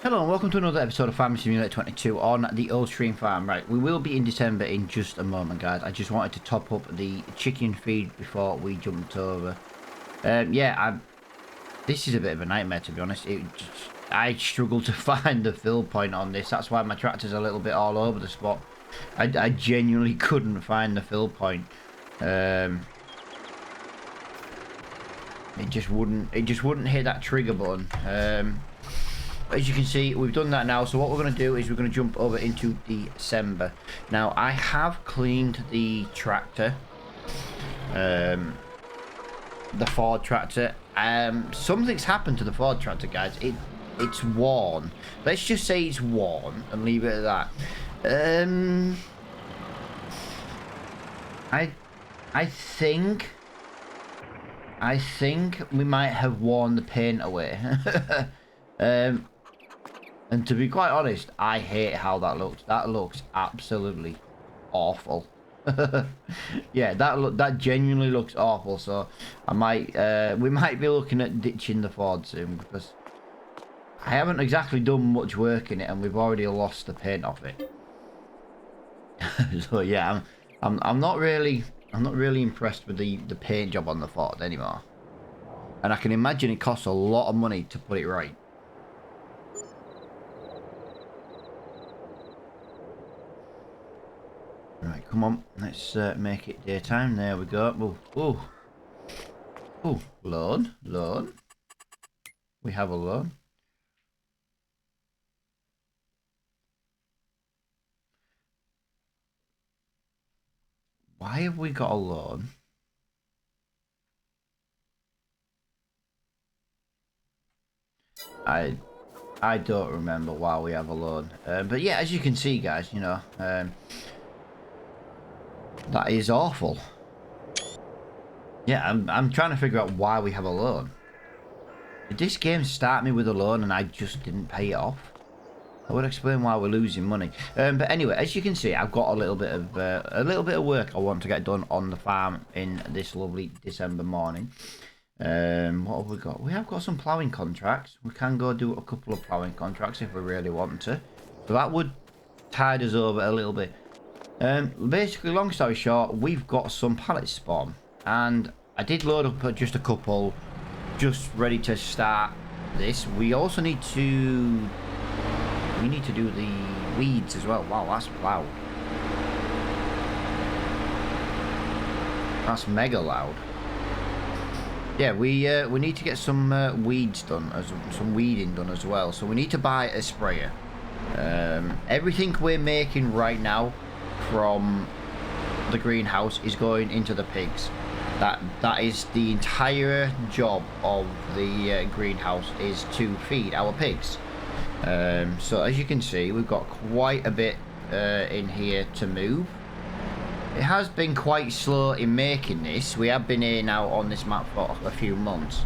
Hello and welcome to another episode of Farming Simulator 22 on the old stream farm. Right, we will be in December in just a moment, guys. I just wanted to top up the chicken feed before we jumped over. This is a bit of a nightmare, to be honest. I struggle to find the fill point on this. That's why my tractor's a little bit all over the spot. I genuinely couldn't find the fill point. It just wouldn't hit that trigger button. As you can see, we've done that now. So what we're going to do is we're going to jump over into December. Now, I have cleaned the tractor. The Ford tractor. Something's happened to the Ford tractor, guys. It's worn. Let's just say it's worn and leave it at that. I think we might have worn the paint away. And to be quite honest, I hate how that looks. That looks absolutely awful. Yeah, that genuinely looks awful. So we might be looking at ditching the Ford soon, because I haven't exactly done much work in it, and we've already lost the paint off it. So yeah, I'm not really impressed with the paint job on the Ford anymore. And I can imagine it costs a lot of money to put it right. Right, come on, let's make it daytime. There we go. Oh, load. We have a load. Why have we got a load? I don't remember why we have a load. But yeah, as you can see, guys, you know, that is awful. Yeah, I'm trying to figure out why we have a loan. Did this game start me with a loan and I just didn't pay it off? That would explain why we're losing money. But anyway, as you can see, I've got a little bit of work I want to get done on the farm in this lovely December morning. What have we got? We have got some ploughing contracts. We can go do a couple of ploughing contracts if we really want to. So that would tide us over a little bit. Basically, long story short, we've got some pallets spawn, and I did load up just a couple, just ready to start this. We also need to do the weeds as well. Wow, that's loud. That's mega loud. Yeah, we need to get some weeds done, some weeding done as well. So we need to buy a sprayer. Everything we're making right now from the greenhouse is going into the pigs. That is the entire job of the greenhouse, is to feed our pigs. So as you can see, we've got quite a bit in here to move. It has been quite slow in making this. We have been here now on this map for a few months,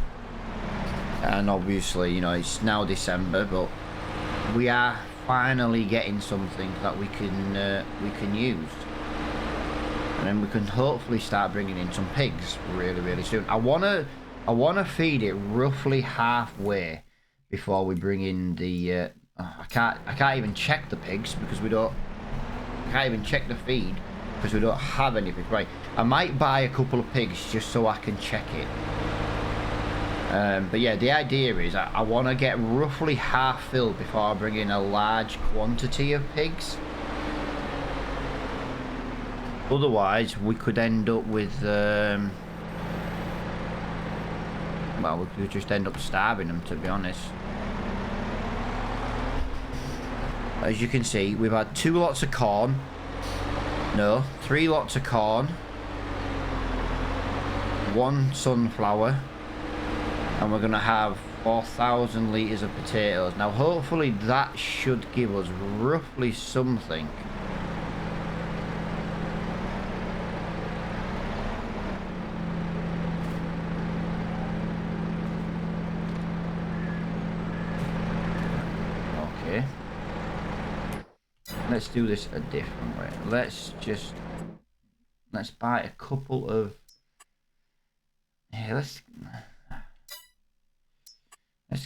and obviously, you know, it's now December, but we are finally getting something that we can use, and then we can hopefully start bringing in some pigs really soon. I wanna feed it roughly halfway before we bring in the I can't even check the pigs because I can't even check the feed because we don't have anything. Right, I might buy a couple of pigs just so I can check it. But yeah, the idea is I want to get roughly half filled before I bring in a large quantity of pigs. Otherwise, we could end up with, well, we could just end up starving them, to be honest. As you can see, we've had 2 lots of corn. No, 3 lots of corn. 1 sunflower. And we're going to have 4,000 litres of potatoes. Now, hopefully that should give us roughly something. Okay. Let's do this a different way. Let's buy a couple of... Yeah, let's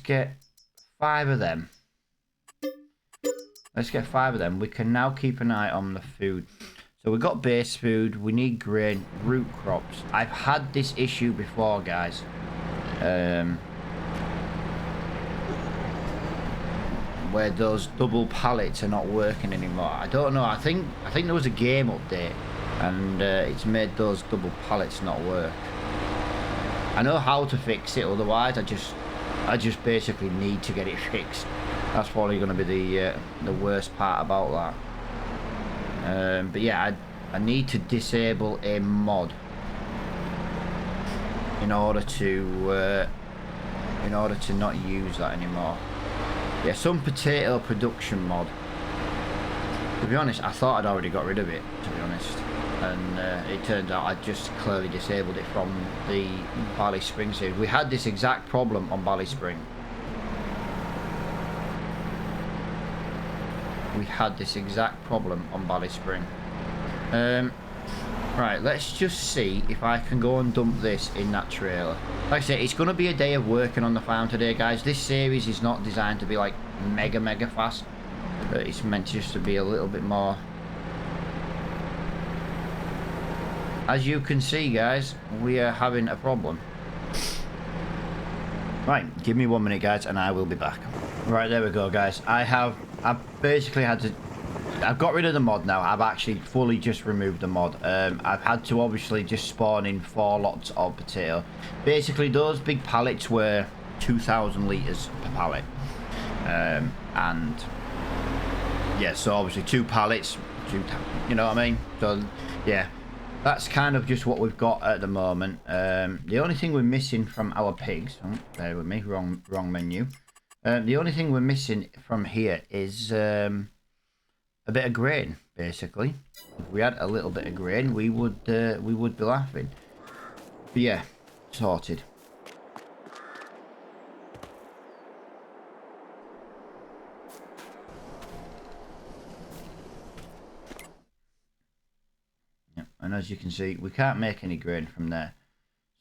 get 5 of them. Let's get 5 of them. We can now keep an eye on the food. So we've got base food. We need grain, root crops. I've had this issue before, guys. Where those double pallets are not working anymore. I don't know. I think there was a game update, and it's made those double pallets not work. I know how to fix it. Otherwise, I just basically need to get it fixed. That's probably going to be the worst part about that. But yeah, I need to disable a mod in order to not use that anymore. Yeah, some potato production mod. To be honest, I thought I'd already got rid of it, to be honest. And it turns out I just clearly disabled it from the Barley Spring series. We had this exact problem on Barley Spring. Right, let's just see if I can go and dump this in that trailer. Like I say, it's going to be a day of working on the farm today, guys. This series is not designed to be like mega fast. But it's meant just to be a little bit more. As you can see, guys, we are having a problem. Right, give me 1 minute, guys, and I will be back. Right, there we go, guys. I've basically had to... I've got rid of the mod now. I've actually fully just removed the mod. I've had to obviously just spawn in 4 lots of potato. Basically, those big pallets were 2,000 litres per pallet. And yeah, so obviously 2 pallets, you know what I mean? So yeah, that's kind of just what we've got at the moment. The only thing we're missing from our pigs, oh, bear with me, wrong menu. The only thing we're missing from here is a bit of grain, basically. If we had a little bit of grain, we would be laughing. But yeah, sorted. Yeah, and as you can see, we can't make any grain from there,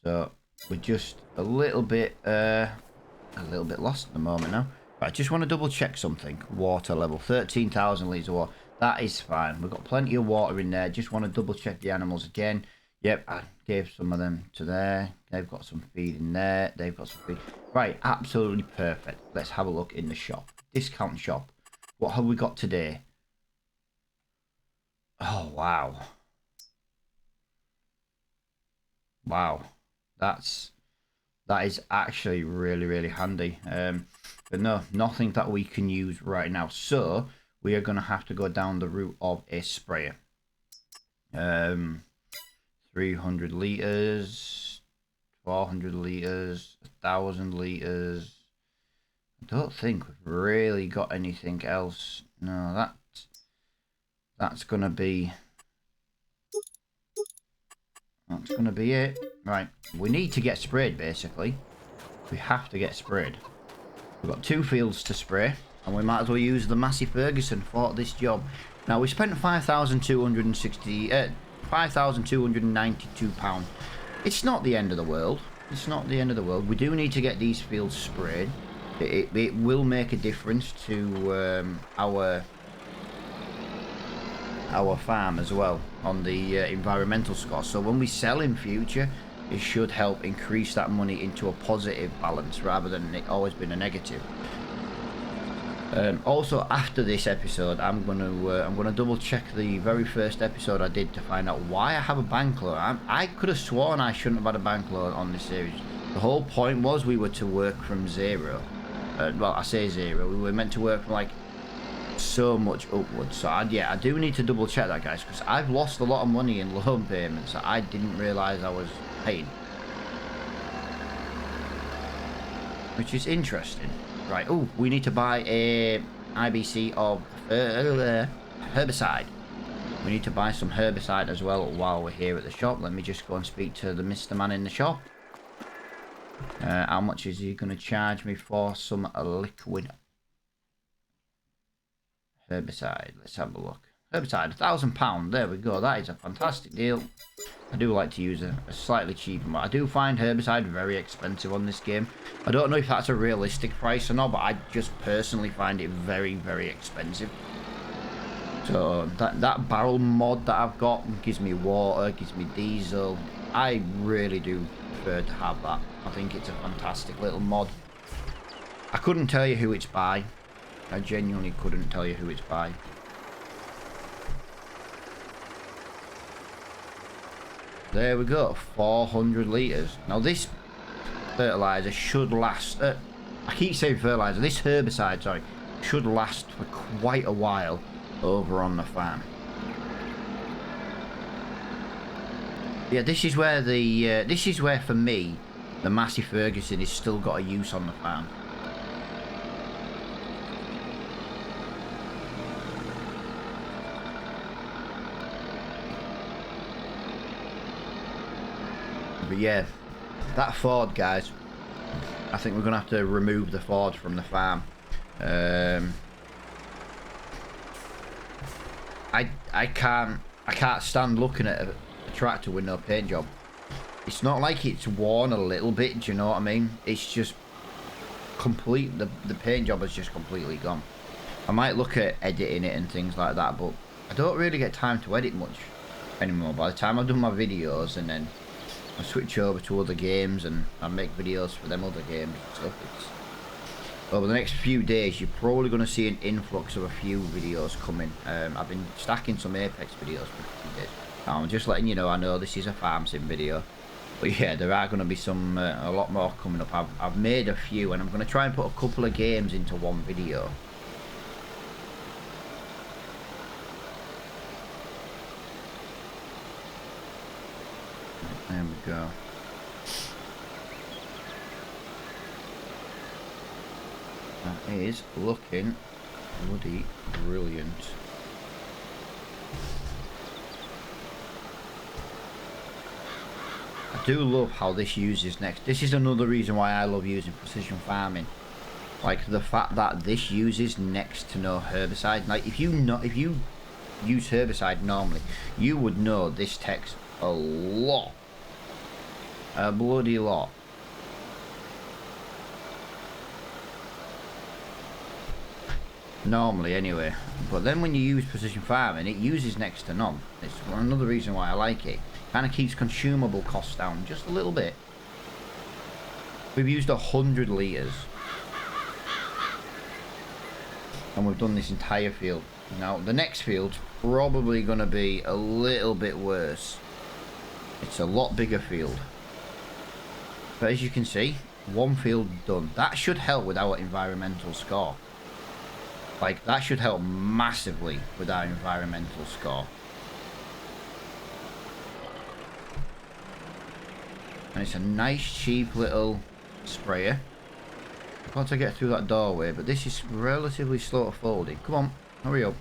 so we're just a little bit lost at the moment now. I just want to double check something. Water level, 13,000 litres of water. That is fine. We've got plenty of water in there. Just want to double check the animals again. Yep, I gave some of them to there. They've got some feed in there. They've got some feed. Right, absolutely perfect. Let's have a look in the shop. Discount shop. What have we got today? Oh, wow. Wow. That is actually really handy. But no, nothing that we can use right now. So we are going to have to go down the route of a sprayer. 300 litres, 400 litres, 1,000 litres. I don't think we've really got anything else. No, that's going to be... That's going to be it. Right, we need to get sprayed, basically. We have to get sprayed. We've got 2 fields to spray, and we might as well use the Massey Ferguson for this job. Now, we spent £5,292. It's not the end of the world. It's not the end of the world. We do need to get these fields sprayed. It will make a difference to our farm as well on the environmental score. So when we sell in future, it should help increase that money into a positive balance rather than it always being a negative. Also, after this episode, I'm gonna double check the very first episode I did to find out why I have a bank loan. I could have sworn I shouldn't have had a bank loan on this series. The whole point was we were to work from 0. Well, I say 0. We were meant to work from like so much upwards. So yeah, I do need to double check that, guys, because I've lost a lot of money in loan payments that I didn't realise I was paying, which is interesting. Right, oh, we need to buy a IBC of herbicide. We need to buy some herbicide as well while we're here at the shop. Let me just go and speak to the Mr. Man in the shop. How much is he going to charge me for some liquid herbicide? Let's have a look. Herbicide, £1,000. There we go. That is a fantastic deal. I do like to use a slightly cheaper one. I do find herbicide very expensive on this game. I don't know if that's a realistic price or not, but I just personally find it very expensive. So that barrel mod that I've got gives me water, gives me diesel. I really do prefer to have that. I think it's a fantastic little mod. I couldn't tell you who it's by. I genuinely couldn't tell you who it's by. There we go, 400 litres. Now this fertiliser should last, I keep saying fertiliser, this herbicide, sorry, should last for quite a while over on the farm. Yeah, this is where for me, the Massey Ferguson is still got a use on the farm. But yeah, that Ford, guys, I think we're gonna have to remove the Ford from the farm. I can't stand looking at a tractor with no paint job. It's not like it's worn a little bit, do you know what I mean? It's just complete, the paint job has just completely gone. I might look at editing it and things like that, but I don't really get time to edit much anymore. By the time I've done my videos and then I switch over to other games and I make videos for them other games and stuff, over the next few days you're probably going to see an influx of a few videos coming. I've been stacking some Apex videos for a few days. I'm just letting you know, I know this is a farm sim video, but yeah, there are going to be some a lot more coming up. I've made a few and I'm going to try and put a couple of games into one video. There we go. That is looking bloody brilliant. I do love how this uses next. This is another reason why I love using precision farming. Like the fact that this uses next to no herbicide. Like if you use herbicide normally, you would know this takes a lot. A bloody lot. Normally anyway, but then when you use precision farming, it uses next to none. It's another reason why I like it. Kind of keeps consumable costs down just a little bit. We've used 100 litres and we've done this entire field. Now the next field's probably going to be a little bit worse. It's a lot bigger field, but as you can see, one field done. That should help with our environmental score. Like, that should help massively with our environmental score. And it's a nice, cheap little sprayer. I've got to get through that doorway, but this is relatively slow to folding. Come on, hurry up.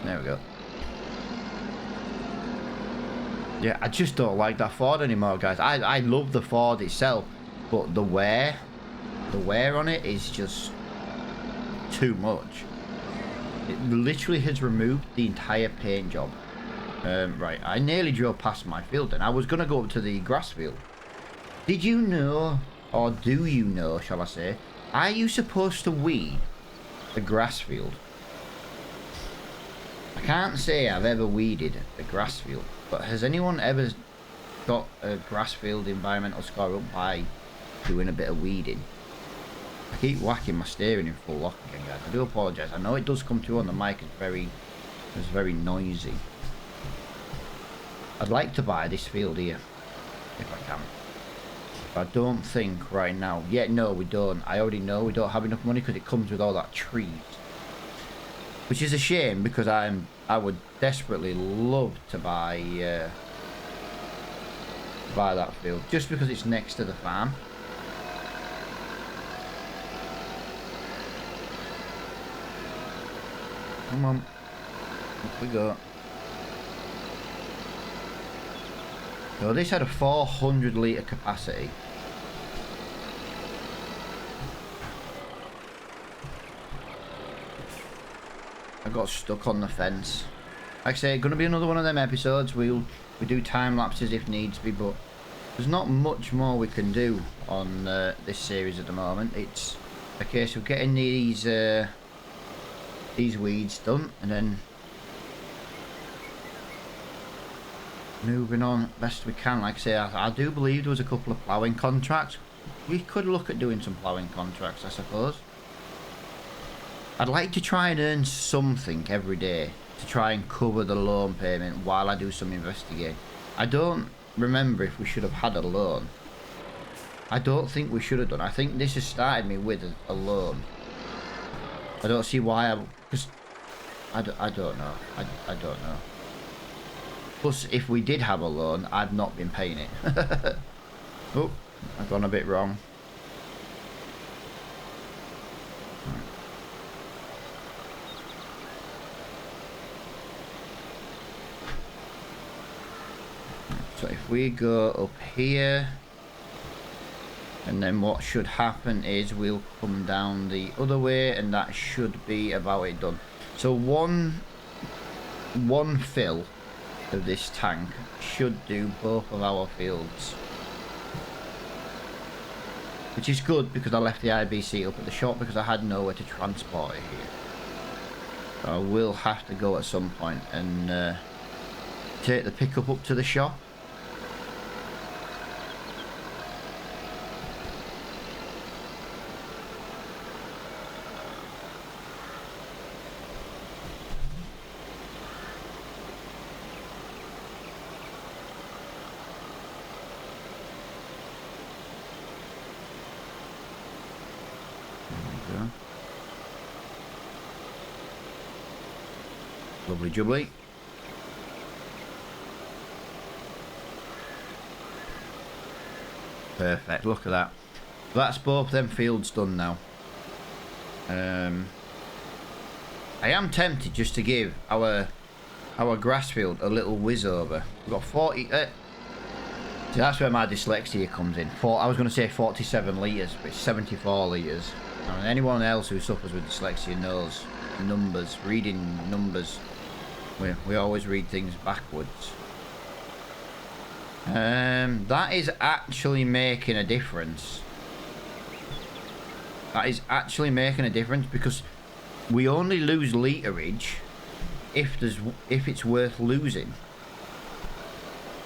There we go. Yeah, I just don't like that Ford anymore, guys. I love the Ford itself, but the wear on it is just too much. It literally has removed the entire paint job. Right, I nearly drove past my field and I was going to go up to the grass field. Did you know, or do you know, shall I say, are you supposed to weed the grass field? I can't say I've ever weeded a grass field, but has anyone ever got a grass field environmental score up by doing a bit of weeding? I keep whacking my steering in full lock again, guys. I do apologise. I know it does come through on the mic. It's very noisy. I'd like to buy this field here, if I can. But I don't think right now. Yeah, no, we don't. I already know we don't have enough money because it comes with all that trees. Which is a shame because I would desperately love to buy that field. Just because it's next to the farm. Come on, up we go. So this had a 400 litre capacity. I got stuck on the fence. Like I say, going to be another one of them episodes. We do time lapses if needs be, but there's not much more we can do on this series at the moment. It's a case of getting these weeds done, and then moving on best we can. Like I say, I do believe there was a couple of ploughing contracts. We could look at doing some ploughing contracts, I suppose. I'd like to try and earn something every day to try and cover the loan payment while I do some investigating. I don't remember if we should have had a loan. I don't think we should have done. I think this has started me with a loan. I don't see why because I don't know. I don't know. Plus, if we did have a loan, I've not been paying it. Oh, I've gone a bit wrong. So if we go up here, and then what should happen is we'll come down the other way, and that should be about it done. So one fill of this tank should do both of our fields, which is good because I left the IBC up at the shop because I had nowhere to transport it here. So I will have to go at some point and take the pickup up to the shop. Lovely jubbly. Perfect, look at that. That's both them fields done now. I am tempted just to give our grass field a little whiz over. We've got 40... see, that's where my dyslexia comes in. I was going to say 47 litres, but it's 74 litres. I mean, anyone else who suffers with dyslexia knows numbers, reading numbers. We always read things backwards. That is actually making a difference. That is actually making a difference because we only lose literage if it's worth losing.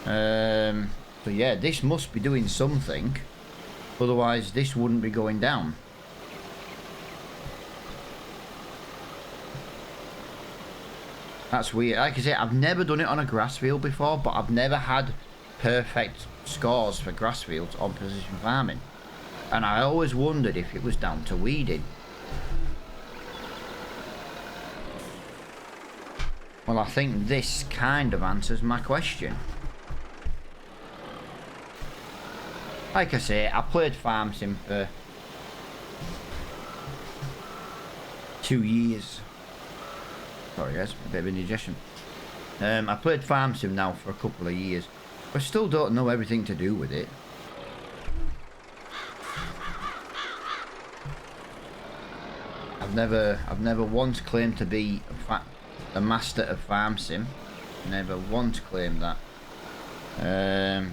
So yeah, this must be doing something. Otherwise, this wouldn't be going down. That's weird. Like I say, I've never done it on a grass field before, but I've never had perfect scores for grass fields on precision farming. And I always wondered if it was down to weeding. Well, I think this kind of answers my question. Like I say, I played Farm Sim for 2 years. Sorry guys, a bit of indigestion. I played Farm Sim now for a couple of years. I still don't know everything to do with it. I've never once claimed to be a master of Farm Sim. Never once claimed that.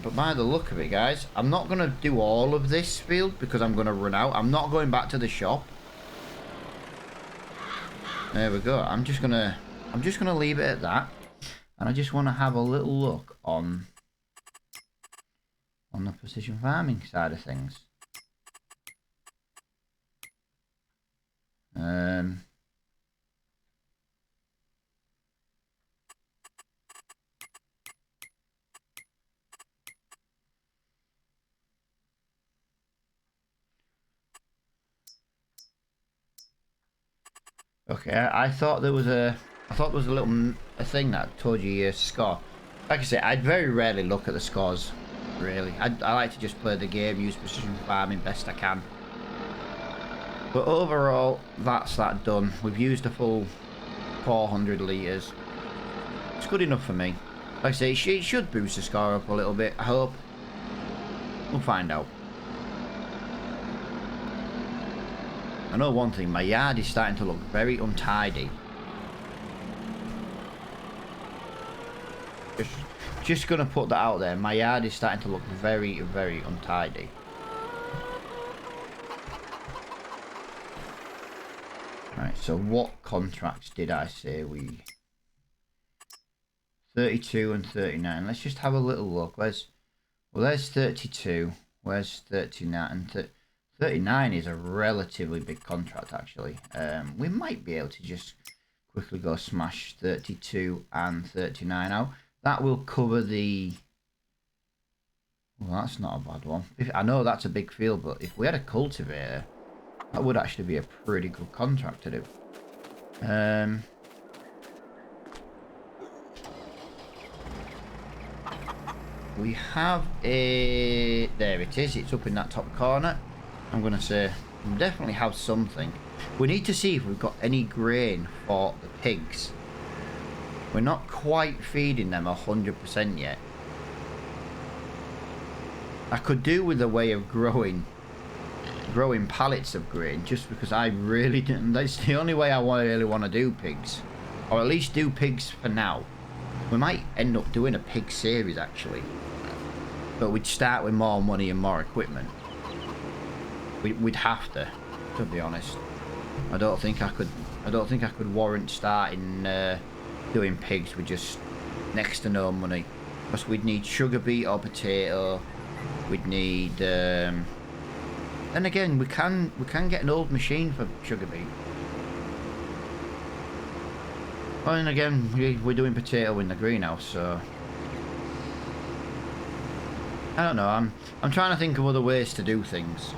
But by the look of it, guys, I'm not gonna do all of this field because I'm gonna run out. I'm not going back to the shop. There we go. I'm just gonna leave it at that, and I just want to have a little look on the precision farming side of things. Okay, I thought there was a little thing that told you your score. Like I say, I very rarely look at the scores. Really, I like to just play the game, use precision farming best I can. But overall, that's that done. We've used a full 400 litres. It's good enough for me. Like I say, it should boost the score up a little bit. I hope. We'll find out. I know one thing, my yard is starting to look very untidy. Just gonna put that out there. My yard is starting to look very, very untidy. Right, so what contracts did I say we... 32 and 39. Let's just have a little look. Well, there's 32. Where's 39? And 39 is a relatively big contract, actually. We might be able to just quickly go smash 32 and 39 out. That will cover the... Well, that's not a bad one. I know that's a big field, but if we had a cultivator, that would actually be a pretty good contract to do. We have a... There it is. It's up in that top corner. I'm going to say we definitely have something. We need to see if we've got any grain for the pigs. We're not quite feeding them 100% yet. I could do with a way of growing pallets of grain, just because I really didn't. That's the only way I really want to do pigs, or at least do pigs for now. We might end up doing a pig series actually, but we'd start with more money and more equipment. We'd have to be honest. I don't think I could warrant starting doing pigs with just next to no money, because we'd need sugar beet or potato. We'd need then again we can get an old machine for sugar beet. Well, and again we're doing potato in the greenhouse, so I don't know. I'm trying to think of other ways to do things.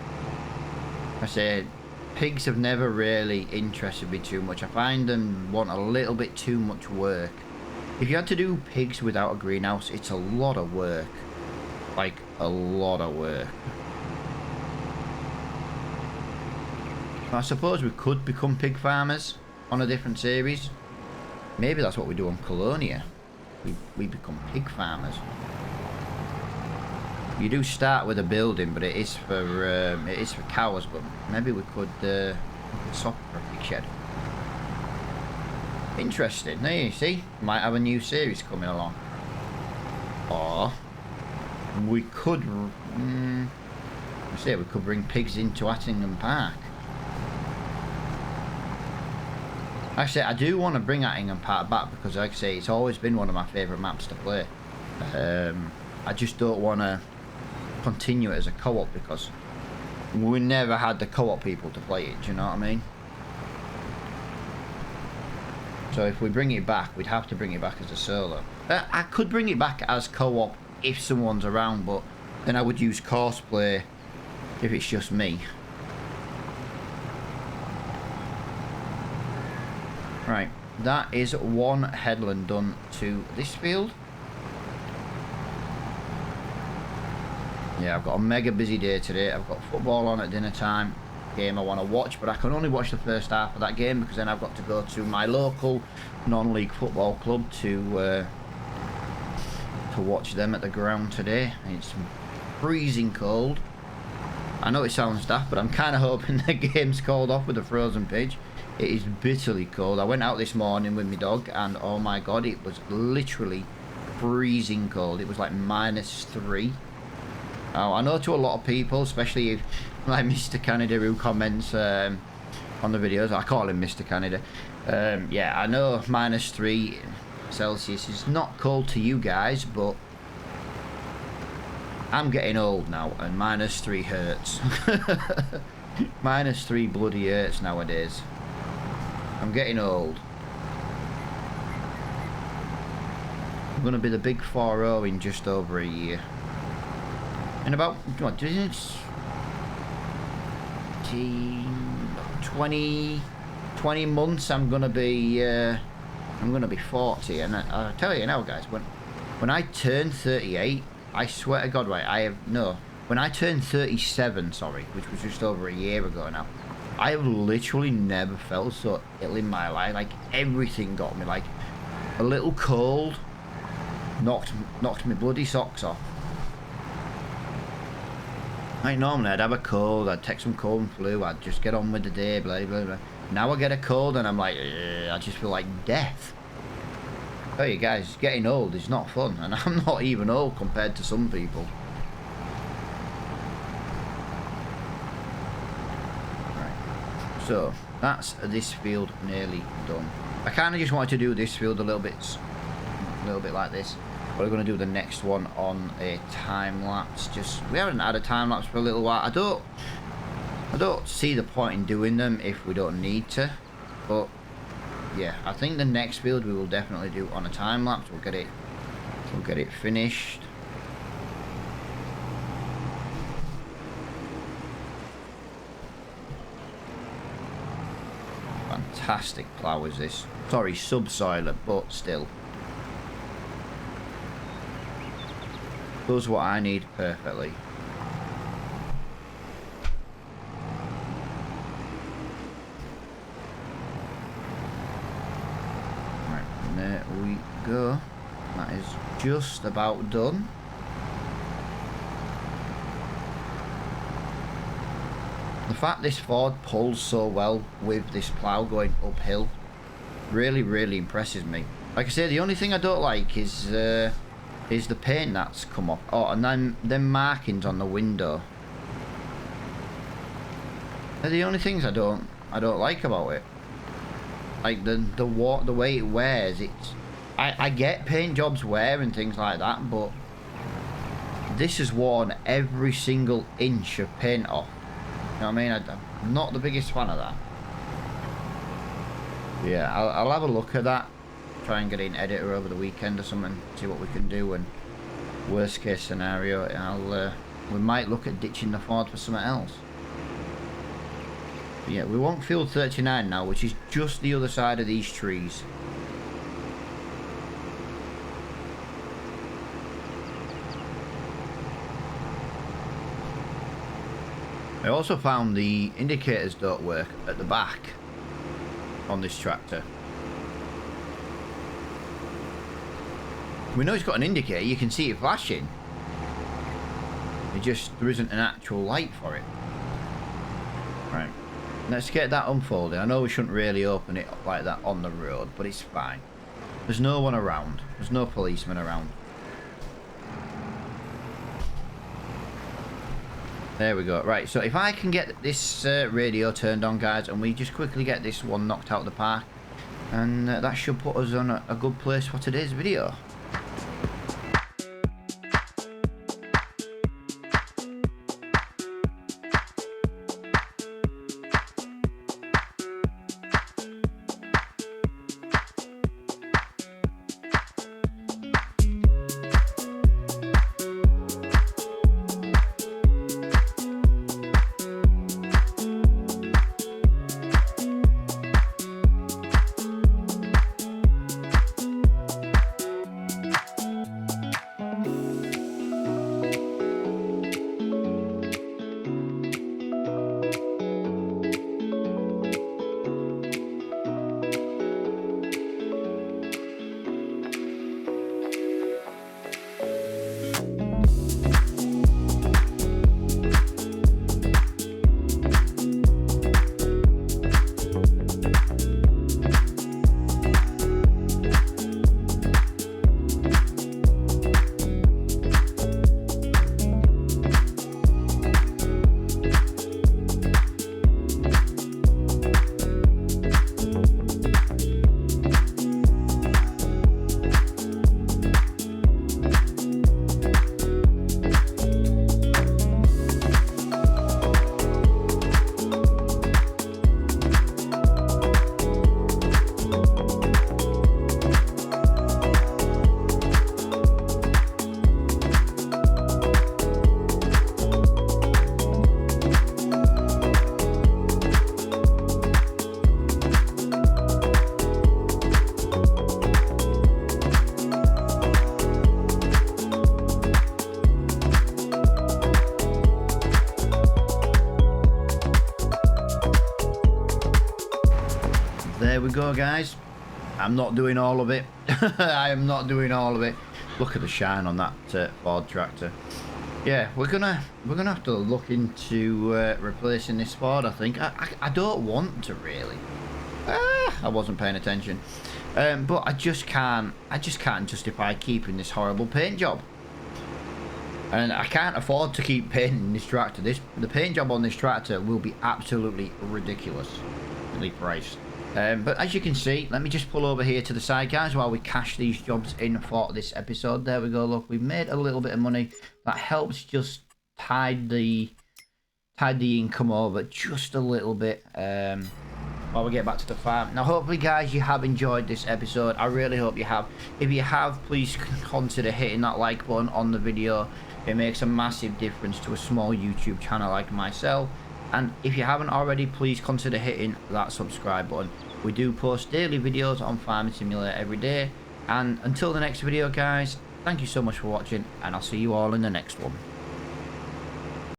I say pigs have never really interested me too much. I find them want a little bit too much work. If you had to do pigs without a greenhouse, it's a lot of work. Like a lot of work. I suppose we could become pig farmers on a different series. Maybe that's what we do on Colonia. We become pig farmers. You do start with a building, but it is for cows. But maybe we could swap for a pig shed. Interesting. There you see, might have a new series coming along. Or we could, we could bring pigs into Attingham Park. Actually, I do want to bring Attingham Park back because, like I say, it's always been one of my favourite maps to play. I just don't want to continue it as a co-op because we never had the co-op people to play it. Do you know what I mean? So if we bring it back, we'd have to bring it back as a solo. I could bring it back as co-op if someone's around, but then I would use cosplay if it's just me. Right, that is one headland done to this field. Yeah, I've got a mega busy day today. I've got football on at dinner time, game I want to watch, but I can only watch the first half of that game because then I've got to go to my local non-league football club to watch them at the ground today. It's freezing cold. I know it sounds daft, but I'm kind of hoping the game's called off with a frozen pitch. It is bitterly cold. I went out this morning with my dog and oh my god, it was literally freezing cold. It was like -3. Now, I know to a lot of people, especially if, like Mr. Canada who comments on the videos, I call him Mr. Canada. Yeah, I know -3 Celsius is not cold to you guys, but I'm getting old now and -3 hurts. -3 bloody hurts nowadays. I'm getting old. I'm going to be the big 4-0 in just over a year. In about, what, 20 months I'm going to be 40, and I'll tell you now guys, when I turn 38, I swear to God, right, when I turned 37, sorry, which was just over a year ago now, I have literally never felt so ill in my life. Like, everything got me. Like, a little cold knocked my bloody socks off. Like, normally I'd have a cold, I'd take some cold and flu, I'd just get on with the day, blah, blah, blah. Now I get a cold and I'm like, I just feel like death. Oh, you guys, getting old is not fun, and I'm not even old compared to some people. So, that's this field nearly done. I kind of just wanted to do this field a little bit little bit like this. We're going to do the next one on a time lapse. We haven't had a time lapse for a little while. I don't see the point in doing them if we don't need to, but yeah, I think the next build we will definitely do on a time lapse. We'll get it finished. Fantastic plough is this. Sorry, subsoiler, but still. Does what I need perfectly. Right, and there we go. That is just about done. The fact this Ford pulls so well with this plough going uphill really, really impresses me. Like I say, the only thing I don't like is the paint that's come off. Oh, and then them markings on the window. They're the only things I don't like about it. Like the way it wears. I get paint jobs wear and things like that, but this has worn every single inch of paint off. You know what I mean? I'm not the biggest fan of that. Yeah, I'll have a look at that. Try and get an editor over the weekend or something. See what we can do. And worst case scenario, we might look at ditching the Ford for something else. But yeah, we want field 39 now, which is just the other side of these trees. I also found the indicators don't work at the back on this tractor. We know it's got an indicator, you can see it flashing. There isn't an actual light for it. Right, let's get that unfolded. I know we shouldn't really open it up like that on the road, but it's fine. There's no one around. There's no policeman around. There we go. Right, so if I can get this radio turned on, guys, and we just quickly get this one knocked out of the park, and that should put us on a good place for today's video. There we go, guys. I'm not doing all of it. I am not doing all of it. Look at the shine on that Ford tractor. Yeah, we're gonna have to look into replacing this Ford. I think I don't want to really. I wasn't paying attention, but I just can't justify keeping this horrible paint job. And I can't afford to keep painting this tractor. The paint job on this tractor will be absolutely ridiculously priced. But as you can see, let me just pull over here to the side, guys, while we cash these jobs in for this episode. There we go. Look, we've made a little bit of money. That helps just tide the income over just a little bit while we get back to the farm. Now, hopefully, guys, you have enjoyed this episode. I really hope you have. If you have, please consider hitting that like button on the video. It makes a massive difference to a small YouTube channel like myself. And if you haven't already, please consider hitting that subscribe button. We do post daily videos on Farming Simulator every day. And until the next video, guys, thank you so much for watching, and I'll see you all in the next one.